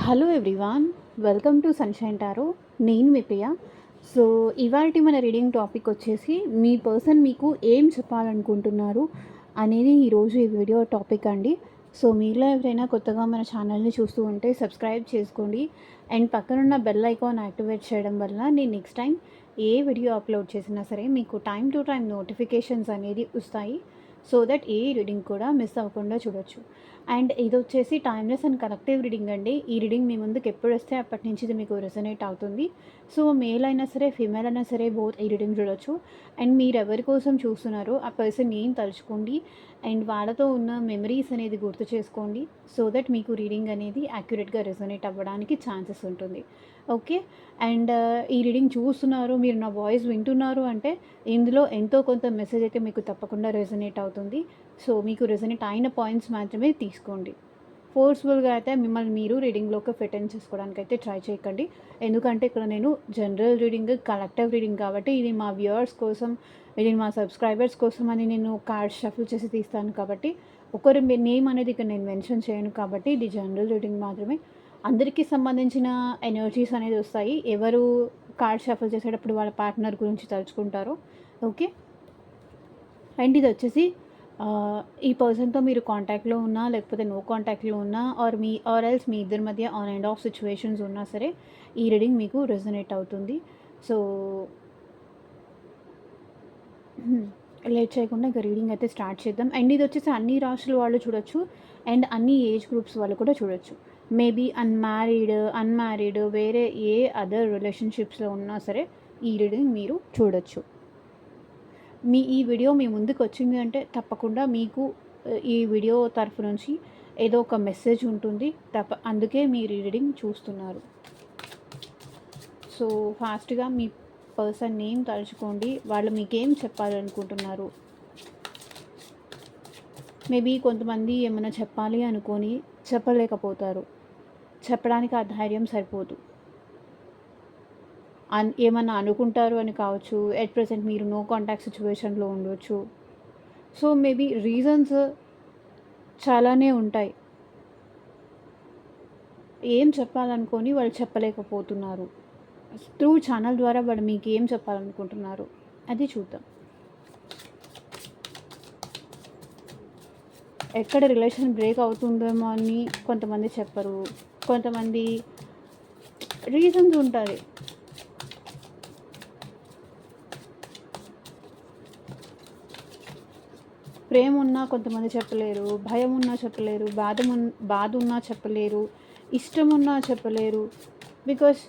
Hello everyone, welcome to sunshine tarot. నేను మీ ప్రియ. So ఇవాల్టి మన రీడింగ్ టాపిక్ వచ్చేసి మీ పర్సన్ మీకు ఏం చెప్పాలనుకుంటున్నారు అనేది ఈరోజు ఈ వీడియో టాపిక్ అండి. సో మీలో ఎవరైనా కొత్తగా మన ఛానల్ని చూస్తూ ఉంటే సబ్స్క్రైబ్ చేసుకోండి అండ్ పక్కనున్న బెల్ ఐకాన్ యాక్టివేట్ చేయడం వల్ల నేను నెక్స్ట్ టైం ఏ వీడియో అప్లోడ్ చేసినా సరే మీకు టైం టు టైం నోటిఫికేషన్స్ అనేది వస్తాయి. సో దట్ ఏ రీడింగ్ కూడా మిస్ అవ్వకుండా చూడొచ్చు. అండ్ ఇది వచ్చేసి టైమ్లెస్ అండ్ కలెక్టివ్ రీడింగ్ అండి. ఈ రీడింగ్ మీ ముందుకు ఎప్పుడు వస్తే అప్పటి నుంచి ఇది మీకు రెసొనేట్ అవుతుంది. సో మేల్ అయినా సరే ఫీమేల్ అయినా సరే బోత్ ఈ రీడింగ్ చూడొచ్చు. అండ్ మీరు ఎవరి కోసం చూస్తున్నారో ఆ పర్సన్ ఏం తలుచుకోండి అండ్ వాళ్ళతో ఉన్న మెమరీస్ అనేది గుర్తు చేసుకోండి. సో దట్ మీకు రీడింగ్ అనేది యాక్యురేట్గా రెసొనేట్ అవ్వడానికి ఛాన్సెస్ ఉంటుంది. ఓకే. అండ్ ఈ రీడింగ్ చూస్తున్నారు, మీరు నా వాయిస్ వింటున్నారు అంటే ఇందులో ఎంతో కొంత మెసేజ్ అయితే మీకు తప్పకుండా రెసొనేట్ అవుతుంది. సో మీకు రెసొనేట్ అయిన పాయింట్స్ మాత్రమే తీసుకోండి. ఫోర్స్ఫుల్గా అయితే మిమ్మల్ని మీరు రీడింగ్లోకి ఫిట్ ఇన్ చేసుకోవడానికి అయితే ట్రై చేయకండి. ఎందుకంటే ఇక్కడ నేను జనరల్ రీడింగ్, కలెక్టివ్ రీడింగ్ కాబట్టి ఇది మా వ్యూవర్స్ కోసం, ఇది మా సబ్స్క్రైబర్స్ కోసం అని నేను కార్డ్స్ షఫుల్ చేసి తీస్తాను. కాబట్టి ఒకరి నేమ్ అనేది ఇక్కడ నేను మెన్షన్ చేయను. కాబట్టి ఇది జనరల్ రీడింగ్ మాత్రమే. అందరికీ సంబంధించిన ఎనర్జీస్ అనేది వస్తాయి. ఎవరు కార్డ్ షఫుల్ చేసేటప్పుడు వాళ్ళ పార్ట్నర్ గురించి తలుచుకుంటారో. ఓకే. అండ్ ఇది వచ్చేసి ఈ పర్సన్తో మీరు కాంటాక్ట్లో ఉన్నా లేకపోతే నో కాంటాక్ట్లో ఉన్నా ఆర్ ఎల్స్ మీ ఇద్దరి మధ్య ఆన్ అండ్ ఆఫ్ సిచ్యువేషన్స్ ఉన్నా సరే ఈ రీడింగ్ మీకు రెజొనేట్ అవుతుంది. సో లేట్ చేయకుండా ఇంకా రీడింగ్ అయితే స్టార్ట్ చేద్దాం. అండ్ ఇది వచ్చేసి అన్ని రాశుల వాళ్ళు చూడొచ్చు అండ్ అన్ని ఏజ్ గ్రూప్స్ వాళ్ళు కూడా చూడొచ్చు. మేబీ అన్మ్యారీడ్ వేరే ఏ అదర్ రిలేషన్షిప్స్లో ఉన్నా సరే ఈ రీడింగ్ మీరు చూడొచ్చు. ఈ వీడియో మీ ముందుకు వచ్చింది అంటే తప్పకుండా మీకు ఈ వీడియో తరఫు నుంచి ఏదో ఒక మెసేజ్ ఉంటుంది. అందుకే మీరు ఈ రీడింగ్ చూస్తున్నారు. సో ఫాస్ట్గా మీ పర్సన్ నేమ్ తలుచుకోండి. వాళ్ళు మీకేం చెప్పాలనుకుంటున్నారు. మేబీ కొంతమంది ఏమైనా చెప్పాలి అనుకొని చెప్పలేకపోతారు. చెప్పడానికి ఆ ధైర్యం సరిపోదు. ఏమన్నా అనుకుంటారు అని కావచ్చు. ఎట్ ప్రెసెంట్ మీరు నో కాంటాక్ట్ సిచ్యువేషన్లో ఉండవచ్చు. సో మేబీ రీజన్స్ చాలానే ఉంటాయి. ఏం చెప్పాలనుకొని వాళ్ళు చెప్పలేకపోతున్నారు. త్రూ ఛానల్ ద్వారా వాళ్ళు మీకు ఏం చెప్పాలనుకుంటున్నారు అది చూద్దాం. ఎక్కడ రిలేషన్ బ్రేక్ అవుతుందేమో అని కొంతమంది చెప్పరు, కొంతమంది రీజన్స్ ఉంటుంది. ప్రేమ ఉన్నా కొంతమంది చెప్పలేరు, భయం ఉన్నా చెప్పలేరు, బాధ ఉన్నా చెప్పలేరు, ఇష్టం ఉన్నా చెప్పలేరు. బికాస్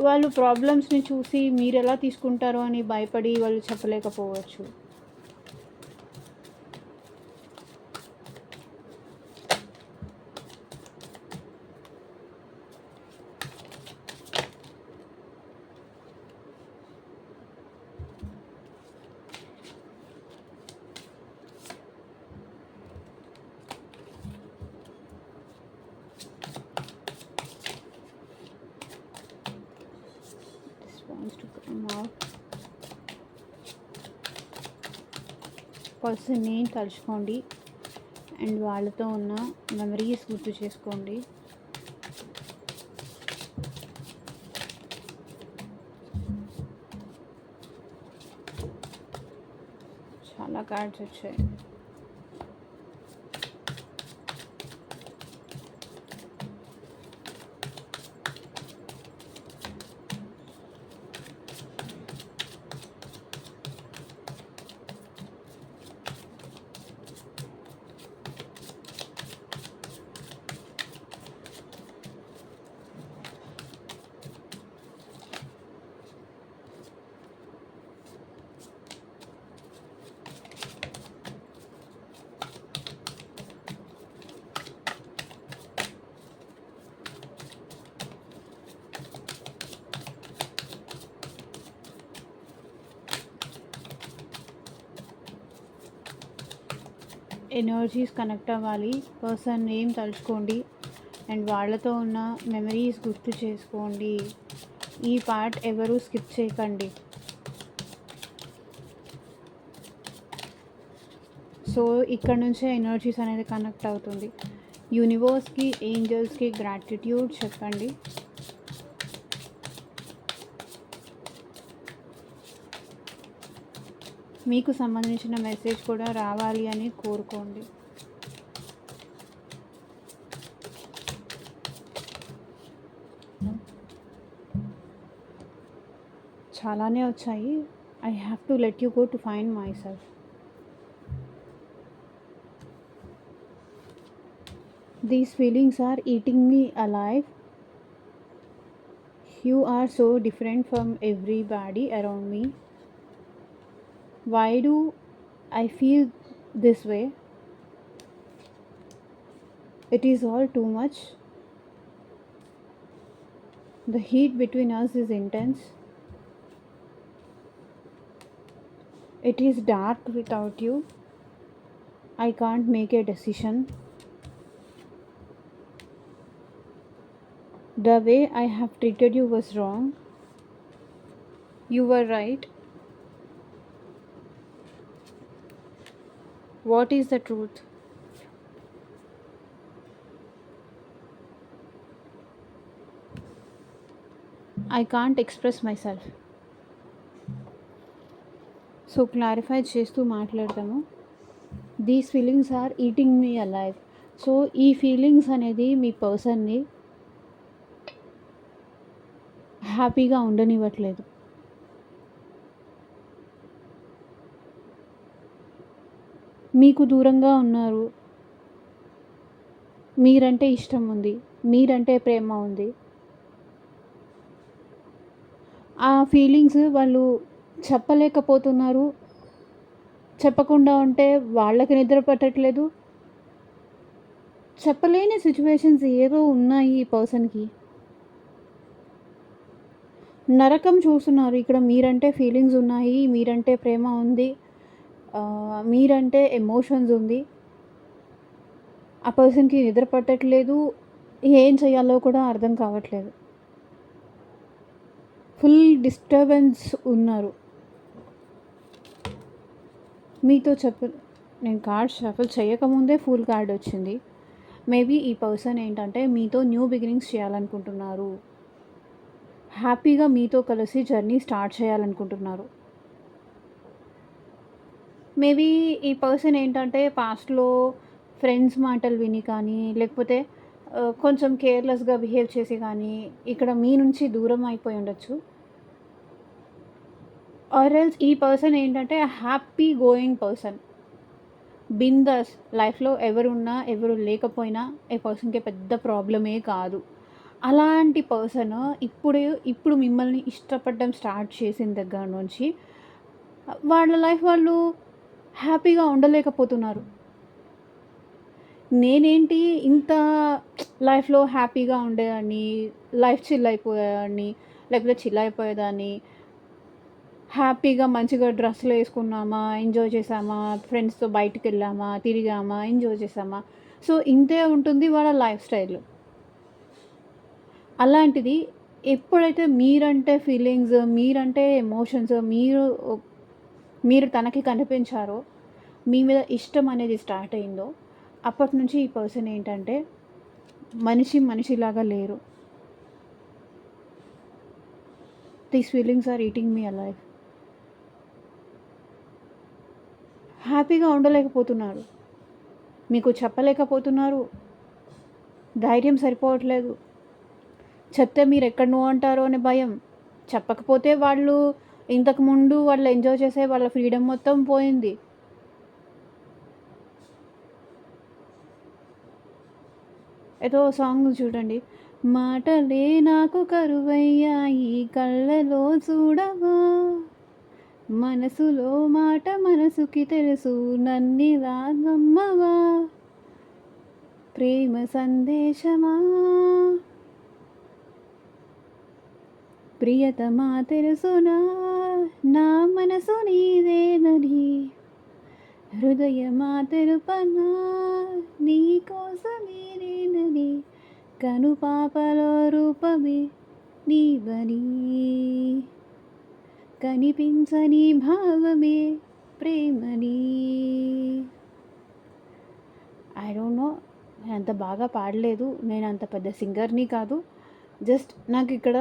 వాళ్ళు ప్రాబ్లమ్స్ని చూసి మీరు ఎలా తీసుకుంటారో అని భయపడి వాళ్ళు చెప్పలేకపోవచ్చు. పర్సన్ని తలుచుకోండి అండ్ వాళ్ళతో ఉన్న మెమరీస్ గుర్తు చేసుకోండి. చాలా కార్డ్స్ వచ్చాయి. ఎనర్జీస్ కనెక్ట్ అవ్వాలి. పర్సన్ నేమ్ తలుచుకోండి అండ్ వాళ్ళతో ఉన్న మెమరీస్ గుర్తు చేసుకోండి. ఈ పార్ట్ ఎవరు స్కిప్ చేయకండి. సో ఇక్కడ నుంచే ఎనర్జీస్ అనేది కనెక్ట్ అవుతుంది. యూనివర్స్కి, ఏంజల్స్కి గ్రాటిట్యూడ్ చెప్పండి. మీకు సంబంధించిన మెసేజ్ కూడా రావాలి అని కోరుకోండి. చాలానే వచ్చాయి. I have to let you go to find my self. These feelings are eating me alive. You are so different from everybody around me. Why do I feel this way? It is all too much. The heat between us is intense. It is dark without you. I can't make a decision. The way I have treated you was wrong. You were right. What is the truth? I can't express myself. So clarify చేస్తూ మాట్లాడతాము. These feelings are eating me alive. So ఈ feelings అనేది మీ పర్సన్ని హ్యాపీగా ఉండనివ్వట్లేదు. మీకు దూరంగా ఉన్నారు. మీరంటే ఇష్టం ఉంది, మీరంటే ప్రేమ ఉంది. ఆ ఫీలింగ్స్ వాళ్ళు చెప్పలేకపోతున్నారు. చెప్పకుండా ఉంటే వాళ్ళకి నిద్ర పట్టట్లేదు. చెప్పలేని సిచ్యువేషన్స్ ఏదో ఉన్నాయి ఈ పర్సన్కి. నరకం చూస్తున్నారు. ఇక్కడ మీరంటే ఫీలింగ్స్ ఉన్నాయి, మీరంటే ప్రేమ ఉంది, మీరంటే ఎమోషన్స్ ఉంది. ఆ పర్సన్కి నిద్ర పట్టట్లేదు. ఏం చేయాలో కూడా అర్థం కావట్లేదు. ఫుల్ డిస్టర్బెన్స్ ఉన్నారు. మీతో నేను కార్డ్ షఫల్ చేయకముందే ఫుల్ కార్డ్ వచ్చింది. మేబీ ఈ పర్సన్ ఏంటంటే మీతో న్యూ బిగినింగ్స్ చేయాలనుకుంటున్నారు. హ్యాపీగా మీతో కలిసి జర్నీ స్టార్ట్ చేయాలనుకుంటున్నారు. మేబీ ఈ పర్సన్ ఏంటంటే పాస్ట్లో ఫ్రెండ్స్ మాటలు విని కానీ, లేకపోతే కొంచెం కేర్లెస్గా బిహేవ్ చేసి కానీ ఇక్కడ మీ నుంచి దూరం అయిపోయి ఉండొచ్చు. ఆర్ ఎల్స్ ఈ పర్సన్ ఏంటంటే హ్యాపీ గోయింగ్ పర్సన్. బిందాస్ లైఫ్లో ఎవరున్నా ఎవరు లేకపోయినా ఈ పర్సన్కి పెద్ద ప్రాబ్లమే కాదు. అలాంటి పర్సన్ ఇప్పుడు మిమ్మల్ని ఇష్టపడడం స్టార్ట్ చేసిన దగ్గర నుంచి వాళ్ళ లైఫ్ వాళ్ళు హ్యాపీగా ఉండలేకపోతున్నారు. నేనేంటి ఇంత లైఫ్లో హ్యాపీగా ఉండేదాన్ని, లైఫ్ చిల్ అయిపోయేదాన్ని, లేకపోతే చిల్ అయిపోయేదాన్ని, హ్యాపీగా మంచిగా డ్రెస్సులు వేసుకున్నామా, ఎంజాయ్ చేసామా, ఫ్రెండ్స్తో బయటికి వెళ్ళామా, తిరిగామా, ఎంజాయ్ చేసామా. సో ఇంతే ఉంటుంది వాళ్ళ లైఫ్ స్టైల్. అలాంటిది ఎప్పుడైతే మీరంటే ఫీలింగ్స్, మీరంటే ఎమోషన్స్, మీరు తనకి కనిపించారో, మీ మీద ఇష్టం అనేది స్టార్ట్ అయిందో, అప్పటి నుంచి ఈ పర్సన్ ఏంటంటే మనిషిలాగా లేరు. These feelings are eating me alive. హ్యాపీగా ఉండలేకపోతున్నారు. మీకు చెప్పలేకపోతున్నారు. ధైర్యం సరిపోవట్లేదు. చెప్తే మీరు ఎక్కడనో అంటారో అనే భయం. చెప్పకపోతే వాళ్ళు ఇంతకుముందు వాళ్ళు ఎంజాయ్ చేసే వాళ్ళ ఫ్రీడమ్ మొత్తం పోయింది. ఏదో సాంగ్ చూడండి. మాటలే నాకు కరువయ్యాయి కళ్ళలో చూడవా, మనసులో మాట మనసుకి తెలుసు నన్నిలా నమ్మవా, ప్రేమ సందేశమా ప్రియతమా తెలుసునా నా మనసు నీదేనని, హృదయమా తెలుపనా నీకోసమే నేనని, కనుపాపలో రూపమే నీవని, కనిపించని భావమే ప్రేమని. ఐ డోంట్ నో నేను అంత బాగా పాడలేదు, నేను అంత పెద్ద సింగర్‌ని కాదు. జస్ట్ నాకు ఇక్కడ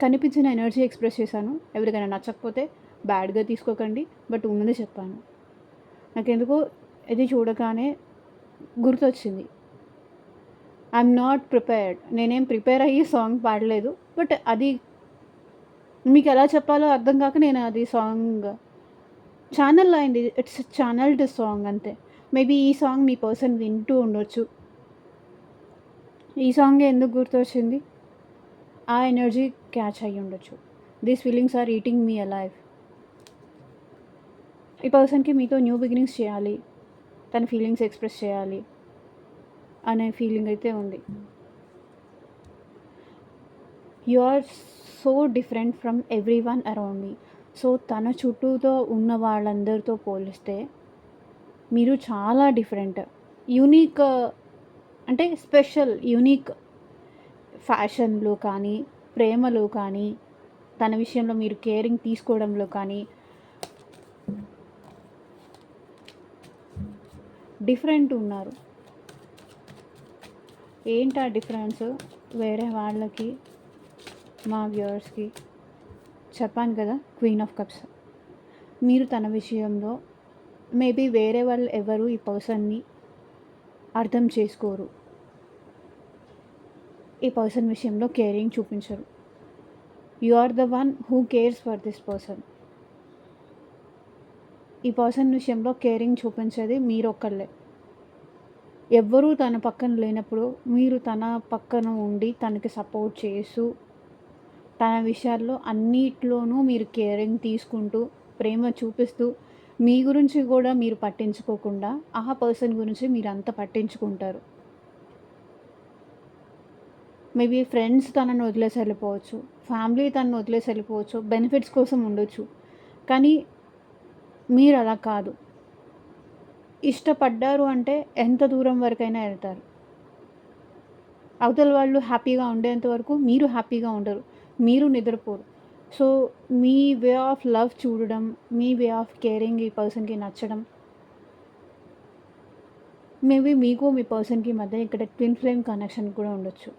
కనిపించిన ఎనర్జీ ఎక్స్‌ప్రెస్ చేశాను. ఎవరికైనా నచ్చకపోతే బ్యాడ్‌గా తీసుకోకండి. బట్ ఉన్నది చెప్పాను. నాకెందుకో ఇది చూడగానే గుర్తొచ్చింది. I'm not prepared. నేనేం ప్రిపేర్ అయ్యి సాంగ్ పాడలేదు. బట్ అది మీకెలా చెప్పాలో అర్థం కాక నేను అది సాంగ్ ఛానెల్ అయింది. ఇట్స్ ఛానెల్డ్ సాంగ్ అంతే. మేబీ ఈ సాంగ్ మీ పర్సన్ వింటూ ఉండొచ్చు. ఈ సాంగే ఎందుకు గుర్తొచ్చింది? ఆ ఎనర్జీ క్యాచ్ అయ్యి ఉండొచ్చు. These feelings are eating me alive. ఈ పర్సన్‌కి మీతో న్యూ బిగినింగ్స్ చేయాలి. తన ఫీలింగ్స్ ఎక్స్‌ప్రెస్ చేయాలి అనే ఫీలింగ్ అయితే ఉంది. You are so different from everyone around me. So తన చుట్టూతో ఉన్న వాళ్ళందరితో పోలిస్తే మీరు చాలా డిఫరెంట్. యూనిక్ అంటే స్పెషల్, యూనిక్ ఫ్యాషన్‌లో కానీ, ప్రేమలో కానీ, తన విషయంలో మీరు కేరింగ్ తీసుకోవడంలో కానీ డిఫరెంట్ ఉన్నారు. ఏంటా డిఫరెన్స్? వేరే వాళ్ళకి, మా వ్యూవర్స్‌కి చెప్పాను కదా, క్వీన్ ఆఫ్ కప్స్. మీరు తన విషయంలో మేబీ వేరే వాళ్ళు ఎవరు ఈ పర్సన్‌ని అర్థం చేసుకోరు. ఈ పర్సన్ విషయంలో కేరింగ్ చూపించరు. You are the one who cares for this person. ఈ పర్సన్ విషయంలో కేరింగ్ చూపించేది మీరొక్కళ్ళే. ఎవ్వరూ తన పక్కన లేనప్పుడు మీరు తన పక్కన ఉండి తనకి సపోర్ట్ చేస్తూ, తన విషయాల్లో అన్నిట్లోనూ మీరు కేరింగ్ తీసుకుంటూ, ప్రేమ చూపిస్తూ, మీ గురించి కూడా మీరు పట్టించుకోకుండా ఆ పర్సన్ గురించి మీరంత పట్టించుకుంటారు. మేబీ ఫ్రెండ్స్ తనని వదిలేసి వెళ్ళిపోవచ్చు, ఫ్యామిలీ తనని వదిలేసి వెళ్ళిపోవచ్చు, బెనిఫిట్స్ కోసం ఉండొచ్చు. కానీ మీరు అలా కాదు. ఇష్టపడ్డారు అంటే ఎంత దూరం వరకైనా వెళ్తారు. అవతల వాళ్ళు హ్యాపీగా ఉండేంత వరకు మీరు హ్యాపీగా ఉండరు, మీరు నిద్రపోరు. సో మీ వే ఆఫ్ లవ్ చూడడం, మీ వే ఆఫ్ కేరింగ్ ఈ పర్సన్‌కి నచ్చడం, మేబీ మీకు మీ పర్సన్‌కి మధ్య ఇక్కడ ట్విన్ ఫ్లేమ్ కనెక్షన్ కూడా ఉండొచ్చు.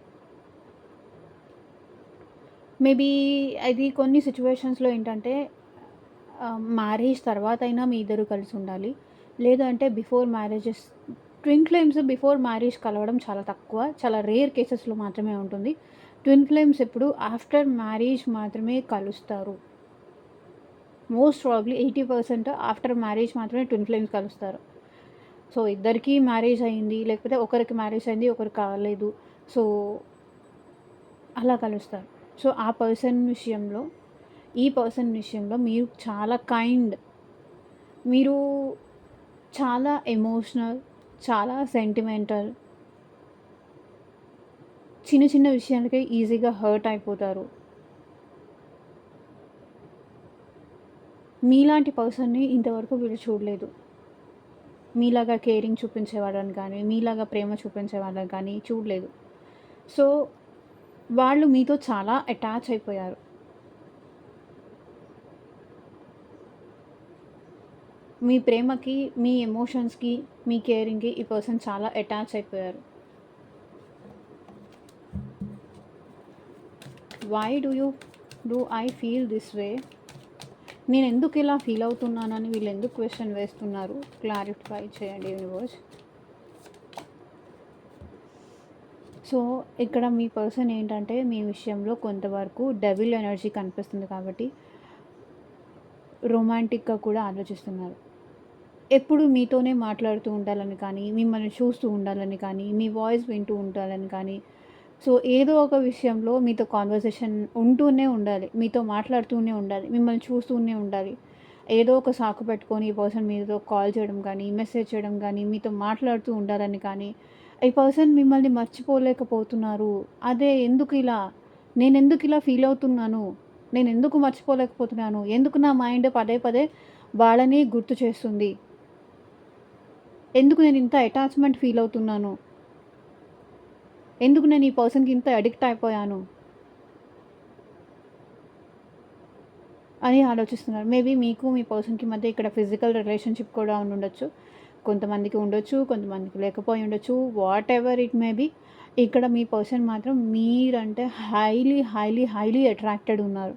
మేబీ అది కొన్ని సిచ్యువేషన్స్‌లో ఏంటంటే మ్యారేజ్ తర్వాతైనా మీ ఇద్దరు కలిసి ఉండాలి. లేదంటే before marriages twin flames before marriage కలవడం చాలా తక్కువ. చాలా రేర్ కేసెస్‌లో మాత్రమే ఉంటుంది. ట్విన్ ఫ్లేమ్స్ ఎప్పుడు ఆఫ్టర్ మ్యారేజ్ మాత్రమే కలుస్తారు. మోస్ట్ ప్రాబబ్లీ 80% ఆఫ్టర్ మ్యారేజ్ మాత్రమే ట్విన్ ఫ్లేమ్స్ కలుస్తారు. సో ఇద్దరికీ మ్యారేజ్ అయింది, లేకపోతే ఒకరికి మ్యారేజ్ అయింది, ఒకరికి కాలేదు. సో అలా కలుస్తారు. సో ఆ పర్సన్ విషయంలో, ఈ పర్సన్ విషయంలో మీరు చాలా కైండ్, మీరు చాలా ఎమోషనల్, చాలా సెంటిమెంటల్. చిన్న చిన్న విషయాలకే ఈజీగా హర్ట్ అయిపోతారు. మీలాంటి పర్సన్‌ని ఇంతవరకు వీళ్ళు చూడలేదు. మీలాగా కేరింగ్ చూపించే వాళ్ళని కానీ, మీలాగా ప్రేమ చూపించే వాళ్ళని కానీ చూడలేదు. సో వాళ్ళు మీతో చాలా అటాచ్ అయిపోయారు. మీ ప్రేమకి, మీ ఎమోషన్స్‌కి, మీ కేరింగ్‌కి ఈ పర్సన్ చాలా అటాచ్ అయిపోయారు. Why do I feel this way? నేను ఎందుకు ఇలా ఫీల్ అవుతున్నానని వీళ్ళు ఎందుకు క్వశ్చన్ వేస్తున్నారు? క్లారిఫై చేయండి యూనివర్స్. సో ఇక్కడ మీ పర్సన్ ఏంటంటే మీ విషయంలో కొంతవరకు డెవిల్ ఎనర్జీ కనిపిస్తుంది కాబట్టి రొమాంటిక్గా కూడా ఆలోచిస్తున్నారు. ఎప్పుడు మీతోనే మాట్లాడుతూ ఉండాలని కానీ, మిమ్మల్ని చూస్తూ ఉండాలని కానీ, మీ వాయిస్ వింటూ ఉండాలని కానీ, సో ఏదో ఒక విషయంలో మీతో కాన్వర్సేషన్ ఉంటూనే ఉండాలి, మీతో మాట్లాడుతూనే ఉండాలి, మిమ్మల్ని చూస్తూనే ఉండాలి. ఏదో ఒక సాకు పెట్టుకొని ఈ పర్సన్ మీతో కాల్ చేయడం కానీ, మెసేజ్ చేయడం కానీ, మీతో మాట్లాడుతూ ఉండాలని కానీ, ఈ పర్సన్ మిమ్మల్ని మర్చిపోలేకపోతున్నారు. అదే ఎందుకు ఇలా, నేనెందుకు ఇలా ఫీల్ అవుతున్నాను, నేను ఎందుకు మర్చిపోలేకపోతున్నాను, ఎందుకు నా మైండ్ పదే పదే వాళ్ళని గుర్తు చేస్తుంది, ఎందుకు నేను ఇంత అటాచ్మెంట్ ఫీల్ అవుతున్నాను, ఎందుకు నేను ఈ పర్సన్కి ఇంత అడిక్ట్ అయిపోయాను అని ఆలోచిస్తున్నారు. మేబీ మీకు మీ పర్సన్కి మధ్య ఇక్కడ ఫిజికల్ రిలేషన్షిప్ కూడా ఉండొచ్చు. కొంతమందికి ఉండొచ్చు, కొంతమందికి లేకపోయి ఉండొచ్చు. Whatever it may be. ఇక్కడ మీ పర్సన్ మాత్రం మీరంటే హైలీ, హైలీ, హైలీ అట్రాక్టెడ్ ఉన్నారు.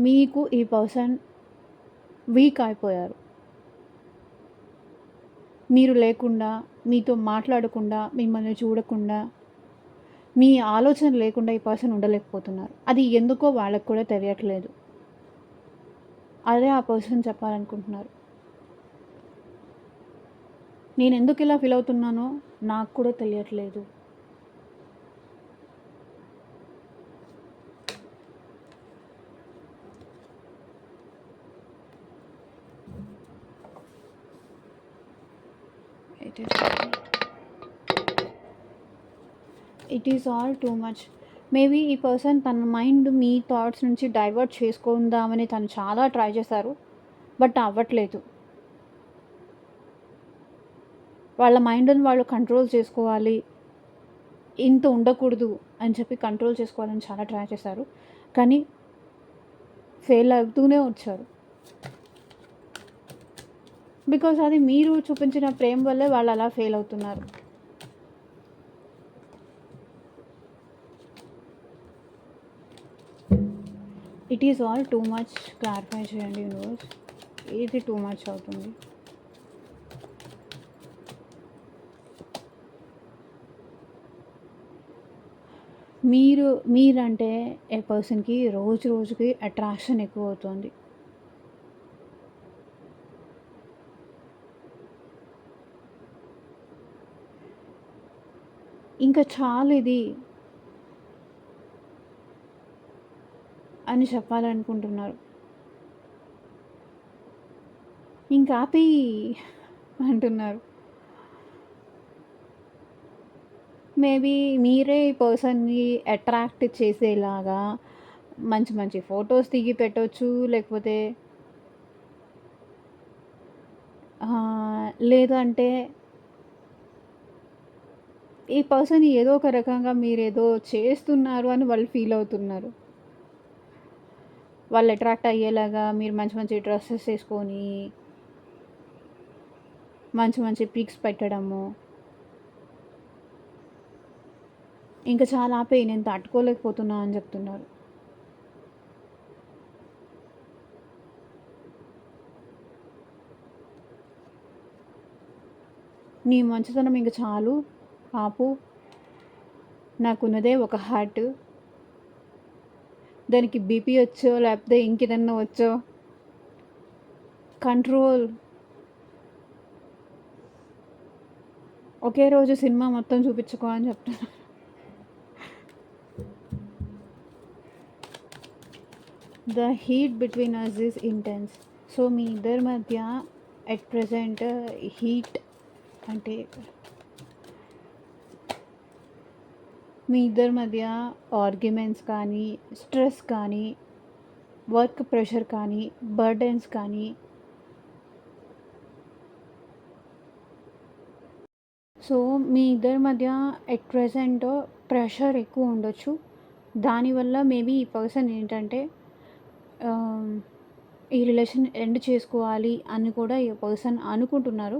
మీకు ఈ పర్సన్ వీక్ అయిపోయారు. మీరు లేకుండా, మీతో మాట్లాడకుండా, మిమ్మల్ని చూడకుండా, మీ ఆలోచన లేకుండా ఈ పర్సన్ ఉండలేకపోతున్నారు. అది ఎందుకో వాళ్ళకి కూడా తెలియట్లేదు. అదే ఆ పర్సన్ చెప్పాలనుకుంటున్నారు. నేను ఎందుకు ఇలా ఫీల్ అవుతున్నానో నాకు కూడా తెలియట్లేదు. It is all too much. Maybe ఈ పర్సన్ తన మైండ్ మీ థాట్స్ నుంచి డైవర్ట్ చేసుకుందామని తను చాలా ట్రై చేశారు, బట్ అవ్వట్లేదు. వాళ్ళ మైండ్ని వాళ్ళు కంట్రోల్ చేసుకోవాలి, ఇంత ఉండకూడదు అని చెప్పి కంట్రోల్ చేసుకోవాలని చాలా ట్రై చేశారు, కానీ ఫెయిల్ అవుతూనే వచ్చారు. బికాస్ అది మీరు చూపించిన ప్రేమ వల్లే వాళ్ళు అలా ఫెయిల్ అవుతున్నారు. It is all too much. Clarify చేయండి యూనివర్స్, ఏది టూ మచ్ అవుతుంది. మీరంటే ఏ పర్సన్కి రోజు రోజుకి అట్రాక్షన్ ఎక్కువ అవుతుంది. ఇంకా చాలు ఇది అని చెప్పాలనుకుంటున్నారు. ఇంకా ఆపి అంటున్నారు. మేబీ మీరే ఈ పర్సన్ని అట్రాక్ట్ చేసేలాగా మంచి మంచి ఫొటోస్ దిగి పెట్టవచ్చు, లేకపోతే లేదంటే ఈ పర్సన్ ఏదో ఒక రకంగా మీరేదో చేస్తున్నారు అని వాళ్ళు ఫీల్ అవుతున్నారు. వాళ్ళు అట్రాక్ట్ అయ్యేలాగా మీరు మంచి మంచి డ్రెస్సెస్ వేసుకొని మంచి మంచి పిక్స్ పెట్టడము, ఇంకా చాలా ఆపేయి నేను తట్టుకోలేకపోతున్నా అని చెప్తున్నారు. నీ మంచితనం ఇంక చాలు, ఆపు. నాకున్నదే ఒక హార్ట్, దానికి బీపీ వచ్చో లేకపోతే ఇంకేదన్నా వచ్చో కంట్రోల్. ఒకే రోజు సినిమా మొత్తం చూపించుకో అని చెప్తున్నారు. The heat between us is intense. So మీ ఇద్దరి మధ్య అట్ ప్రజెంట్ హీట్ అంటే మీ ఇద్దరి మధ్య ఆర్గ్యుమెంట్స్ కానీ, స్ట్రెస్ కానీ, వర్క్ ప్రెషర్ కానీ, బర్డెన్స్ కానీ, సో మీ ఇద్దరి మధ్య ఎట్ ప్రెజెంట్ ప్రెషర్ ఎక్కువ ఉండొచ్చు. దానివల్ల మేబీ ఈ పర్సన్ ఏంటంటే ఈ రిలేషన్ ఎండ్ చేసుకోవాలి అని కూడా ఈ పర్సన్ అనుకుంటున్నారు.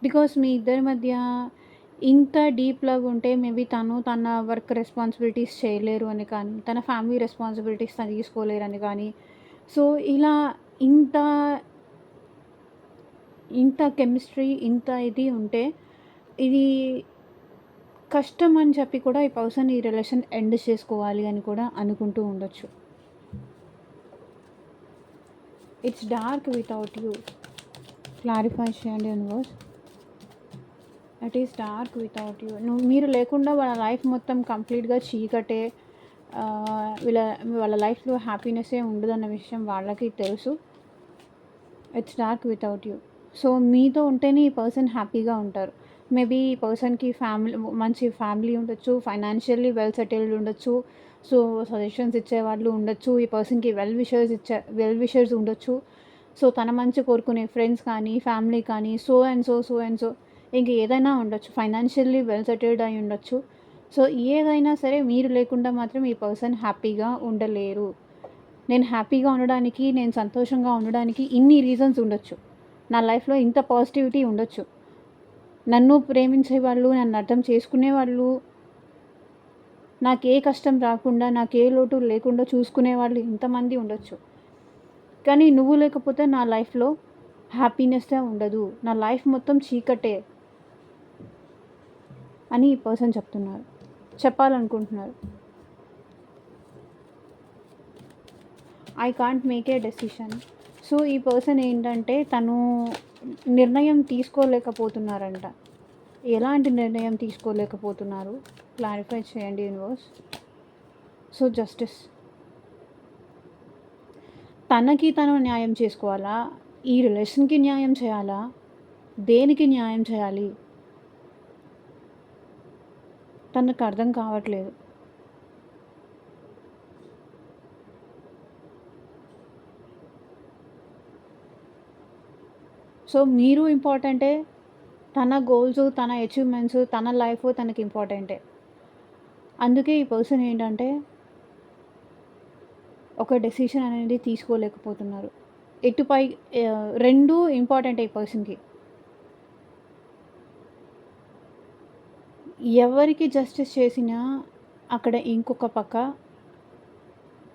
బికాస్ మీ ఇద్దరి మధ్య ఇంత డీప్ లవ్ ఉంటే మేబీ తను తన వర్క్ రెస్పాన్సిబిలిటీస్ చేయలేరు అని కానీ, తన ఫ్యామిలీ రెస్పాన్సిబిలిటీస్ తను తీసుకోలేరని కానీ, సో ఇలా ఇంత ఇంత కెమిస్ట్రీ ఇంత ఇది ఉంటే ఇది కష్టం అని చెప్పి కూడా ఈ పర్సన్ ఈ రిలేషన్ ఎండ్ చేసుకోవాలి అని కూడా అనుకుంటూ ఉండొచ్చు. It's dark without you. Clarify చేయండి universe. It is dark without you. మీరు లేకుండా వాళ్ళ లైఫ్ మొత్తం కంప్లీట్గా చీకటే, వాళ్ళ లైఫ్లో హ్యాపీనెస్సే ఉండదన్న విషయం వాళ్ళకి తెలుసు. It's dark without you. So మీతో ఉంటేనే ఈ పర్సన్ హ్యాపీగా ఉంటారు. మేబీ ఈ పర్సన్కి మంచి ఫ్యామిలీ ఉండొచ్చు, ఫైనాన్షియల్లీ వెల్ సెటిల్డ్ ఉండొచ్చు, సో సజెషన్స్ ఇచ్చేవాళ్ళు ఉండొచ్చు, ఈ పర్సన్కి వెల్ విషర్స్ ఉండొచ్చు, సో తన మంచి కోరుకునే ఫ్రెండ్స్ కానీ, ఫ్యామిలీ కానీ, సో అండ్ సో ఇంక ఏదైనా ఉండొచ్చు, ఫైనాన్షియల్లీ వెల్ సెటిల్డ్ అయి ఉండొచ్చు. సో ఏదైనా సరే మీరు లేకుండా మాత్రం ఈ పర్సన్ హ్యాపీగా ఉండలేరు. నేను హ్యాపీగా ఉండడానికి, నేను సంతోషంగా ఉండడానికి ఇన్ని రీజన్స్ ఉండొచ్చు. నా లైఫ్‌లో ఇంత పాజిటివిటీ ఉండొచ్చు. నన్ను ప్రేమించేవాళ్ళు, నన్ను అర్థం చేసుకునేవాళ్ళు, నాకే కష్టం రాకుండా, నాకే లోటు లేకుండా చూసుకునేవాళ్ళు ఇంతమంది ఉండొచ్చు. కానీ నువ్వు లేకపోతే నా లైఫ్‌లో హ్యాపీనెస్సే ఉండదు. నా లైఫ్ మొత్తం చీకటే అని ఈ పర్సన్ చెప్పాలనుకుంటున్నారు. I can't make a decision. So ఈ పర్సన్ ఏంటంటే తను నిర్ణయం తీసుకోలేకపోతున్నారంట. ఎలాంటి నిర్ణయం తీసుకోలేకపోతున్నారు? క్లారిఫై చేయండి యూనివర్స్. So justice. తనకి తను న్యాయం చేసుకోవాలా? ఈ రిలేషన్‌కి న్యాయం చేయాలా? దేనికి న్యాయం చేయాలి? తనకు అర్థం కావట్లేదు. సో మీరు ఇంపార్టెంటే, తన గోల్స్, తన అచీవ్‌మెంట్స్, తన లైఫ్ తనకి ఇంపార్టెంటే. అందుకే ఈ పర్సన్ ఏంటంటే ఒక డెసిషన్ అనేది తీసుకోలేకపోతున్నారు. ఎటుపై 2 ఇంపార్టెంటే ఈ పర్సన్‌కి. ఎవరికి జస్టిస్ చేసినా అక్కడ ఇంకొక పక్క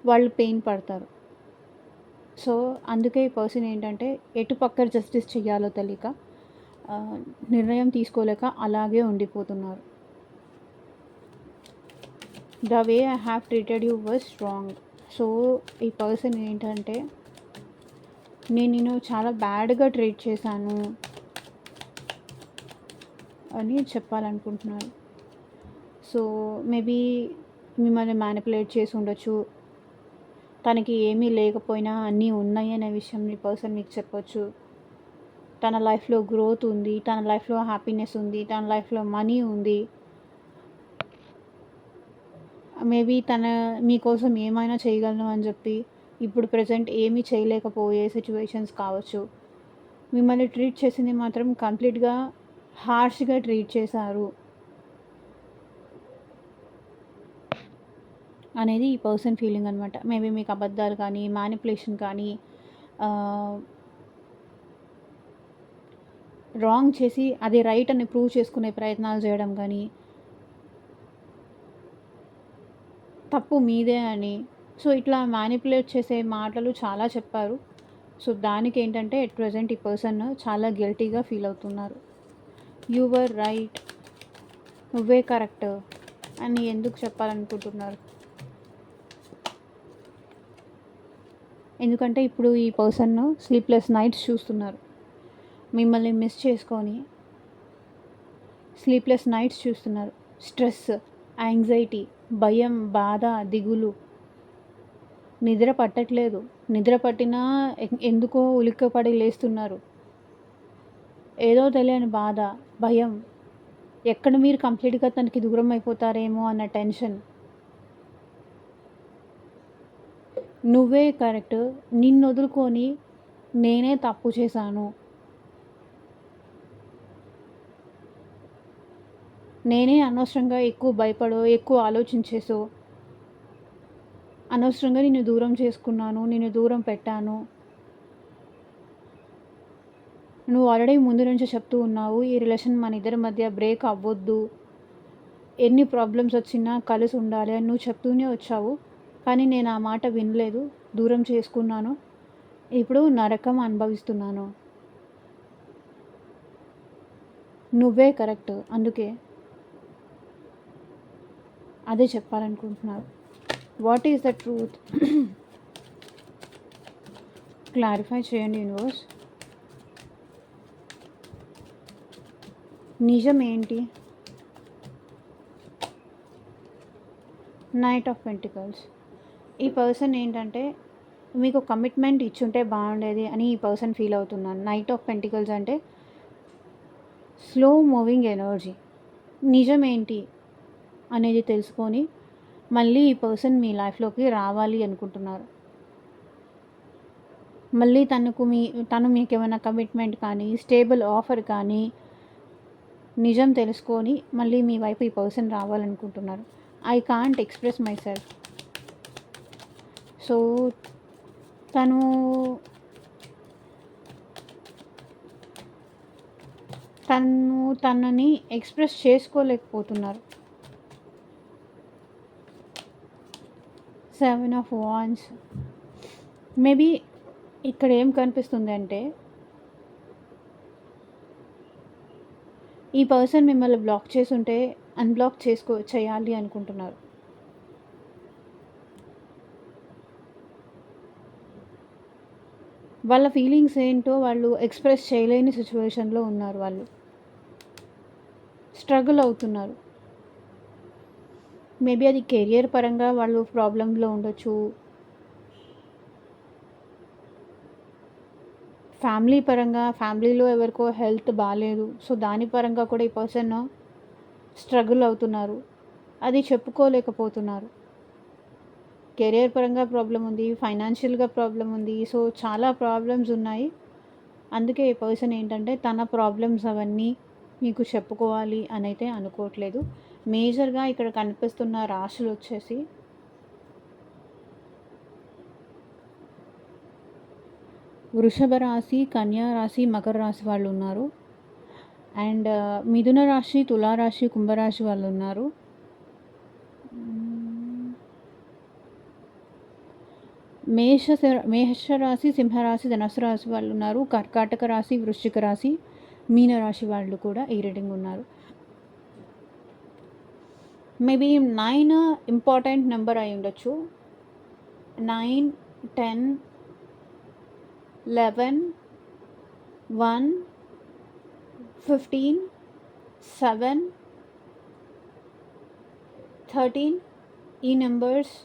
వాళ్ళు పెయిన్ పడతారు. సో అందుకే ఈ పర్సన్ ఏంటంటే ఎటు పక్క జస్టిస్ చేయాలో తెలియక నిర్ణయం తీసుకోలేక అలాగే ఉండిపోతున్నారు. The way I have treated you was wrong. So ఈ పర్సన్ ఏంటంటే నేను నిన్ను చాలా బ్యాడ్గా ట్రీట్ చేశాను అని చెప్పాలనుకుంటున్నాను. సో మేబీ మిమ్మల్ని మ్యానిపులేట్ చేసి ఉండొచ్చు. తనకి ఏమీ లేకపోయినా అన్నీ ఉన్నాయి అనే విషయం ఈ పర్సన్ మీకు చెప్పొచ్చు. తన లైఫ్లో గ్రోత్ ఉంది, తన లైఫ్లో హ్యాపీనెస్ ఉంది, తన లైఫ్లో మనీ ఉంది. మేబీ తన మీకోసం ఏమైనా చేయగలను అని చెప్పి ఇప్పుడు ప్రజెంట్ ఏమీ చేయలేకపోయే సిచ్యువేషన్స్ కావచ్చు. మిమ్మల్ని ట్రీట్ చేసింది మాత్రం కంప్లీట్గా హార్ష్గా ట్రీట్ చేశారు అనేది ఈ పర్సన్ ఫీలింగ్ అనమాట. మేబీ మీకు అబద్ధాలు కానీ, మ్యానిపులేషన్ కానీ, రాంగ్ చేసి అది రైట్ అని ప్రూవ్ చేసుకునే ప్రయత్నాలు చేయడం కానీ, తప్పు మీదే అని. సో ఇట్లా మ్యానిపులేట్ చేసే మాటలు చాలా చెప్పారు. సో దానికి ఏంటంటే ఎట్ ప్రజెంట్ ఈ పర్సన్ చాలా గిల్టీగా ఫీల్ అవుతున్నారు. యు వర్ రైట్, నువ్వే కరెక్ట్ అని ఎందుకు చెప్పాలనుకుంటున్నారు? ఎందుకంటే ఇప్పుడు ఈ పర్సన్ స్లీప్లెస్ నైట్స్ చూస్తున్నారు. మిమ్మల్ని మిస్ చేసుకొని స్లీప్లెస్ నైట్స్ చూస్తున్నారు. స్ట్రెస్, యాంగ్జైటీ, భయం, బాధ, దిగులు, నిద్ర పట్టట్లేదు. నిద్ర పట్టినా ఎందుకో ఉలిక్కపడి లేస్తున్నారు. ఏదో తెలియని బాధ, భయం, ఎక్కడ మీరు కంప్లీట్గా తనకి దూరం అయిపోతారేమో అన్న టెన్షన్. నువ్వే కరెక్ట్, నిన్ను వదులుకొని నేనే తప్పు చేశాను, నేనే అనవసరంగా ఎక్కువ భయపడో, ఎక్కువ ఆలోచించేసో, అనవసరంగా నిన్ను దూరం చేసుకున్నాను, నిన్ను దూరం పెట్టాను. నువ్వు ఆల్రెడీ ముందు నుంచి చెప్తూ ఉన్నావు ఈ రిలేషన్ మన ఇద్దరి మధ్య బ్రేక్ అవ్వద్దు, ఎన్ని ప్రాబ్లమ్స్ వచ్చినా కలిసి ఉండాలి అని నువ్వు చెప్తూనే వచ్చావు. కానీ నేను ఆ మాట వినలేదు, దూరం చేసుకున్నాను. ఇప్పుడు నరకం అనుభవిస్తున్నాను. నువ్వే కరెక్ట్, అందుకే అదే చెప్పాలనుకుంటున్నారు. What is the truth? Clarify చేయండి యూనివర్స్. నిజం ఏంటి? Knight of pentacles. ఈ పర్సన్ ఏంటంటే మీకు కమిట్మెంట్ ఇచ్చుంటే బాగుండేది అని ఈ పర్సన్ ఫీల్ అవుతున్నాను. నైట్ ఆఫ్ పెంటికల్స్ అంటే స్లో మూవింగ్ ఎనర్జీ. నిజం ఏంటి అనేది తెలుసుకొని మళ్ళీ ఈ పర్సన్ మీ లైఫ్లోకి రావాలి అనుకుంటున్నారు. మళ్ళీ తను మీకు ఏమైనా కమిట్మెంట్ కానీ, స్టేబుల్ ఆఫర్ కానీ, నిజం తెలుసుకొని మళ్ళీ మీ వైపు ఈ పర్సన్ రావాలనుకుంటున్నారు. I can't express myself. So తను తనని ఎక్స్‌ప్రెస్ చేసుకోలేకపోతున్నారు. 7 ఆఫ్ వాండ్స్. మేబీ ఇక్కడ ఏం కనిపిస్తుందంటే, ఈ పర్సన్ మిమ్మల్ని బ్లాక్ చేసుంటే అన్‌బ్లాక్ చేయాలి అనుకుంటున్నారు. వాళ్ళ ఫీలింగ్స్ ఏంటో వాళ్ళు ఎక్స్‌ప్రెస్ చేయలేని సిచ్యువేషన్‌లో ఉన్నారు వాళ్ళు. స్ట్రగుల్ అవుతున్నారు. మేబీ అది కెరియర్ పరంగా వాళ్ళు ప్రాబ్లమ్‌లో ఉండొచ్చు. ఫ్యామిలీ పరంగా ఫ్యామిలీలో ఎవరికో హెల్త్ బాలేదు. సో, దాని పరంగా కూడా ఈ పర్సన్ స్ట్రగుల్ అవుతున్నారు. అది చెప్పుకోలేకపోతున్నారు. కెరియర్ పరంగా ప్రాబ్లమ్ ఉంది. ఫైనాన్షియల్‌గా ప్రాబ్లమ్ ఉంది. సో, చాలా ప్రాబ్లమ్స్ ఉన్నాయి. అందుకే ఈ పర్సన్ ఏంటంటే తన ప్రాబ్లమ్స్ అవన్నీ మీకు చెప్పుకోవాలి అనైతే అనుకోవట్లేదు. మేజర్‌గా ఇక్కడ కనిపిస్తున్న రాశులు వచ్చేసి వృషభ రాశి, కన్యా రాశి, మకర రాశి వాళ్ళు ఉన్నారు. అండ్ మిథున రాశి, తులారాశి, కుంభరాశి వాళ్ళు ఉన్నారు. మేషరాశి, సింహరాశి, ధనుసు రాశి వాళ్ళు ఉన్నారు. కర్కాటక రాశి, వృశ్చిక రాశి, మీనరాశి వాళ్ళు కూడా ఈ రీడింగ్ ఉన్నారు. మేబీ 9 ఇంపార్టెంట్ నెంబర్ అయి ఉండొచ్చు. 9, 10, 11, 1, 15, 7, 13 ఈ నెంబర్స్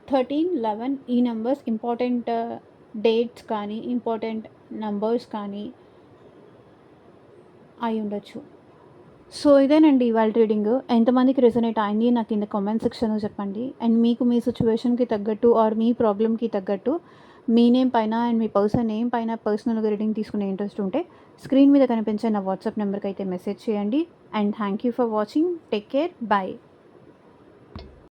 13, 11 ఈ నెంబర్స్ ఇంపార్టెంట్ డేట్స్ కానీ ఇంపార్టెంట్ నెంబర్స్ కానీ అయి ఉండొచ్చు. సో ఇదేనండి ఇవాళ రీడింగ్. ఎంతమందికి రెజొనేట్ అయింది నాకు కింద కామెంట్ సెక్షన్లో చెప్పండి. అండ్ మీకు మీ సిచ్యువేషన్కి తగ్గట్టు ఆర్ మీ ప్రాబ్లమ్కి తగ్గట్టు మీ నేమ్ పైన అండ్ మీ పర్సన్ నేమ్ పైన పర్సనల్గా రీడింగ్ తీసుకునే ఇంట్రెస్ట్ ఉంటే స్క్రీన్ మీద కనిపించే నా వాట్సాప్ నెంబర్కి అయితే మెసేజ్ చేయండి. And thank you for watching. Take care. Bye.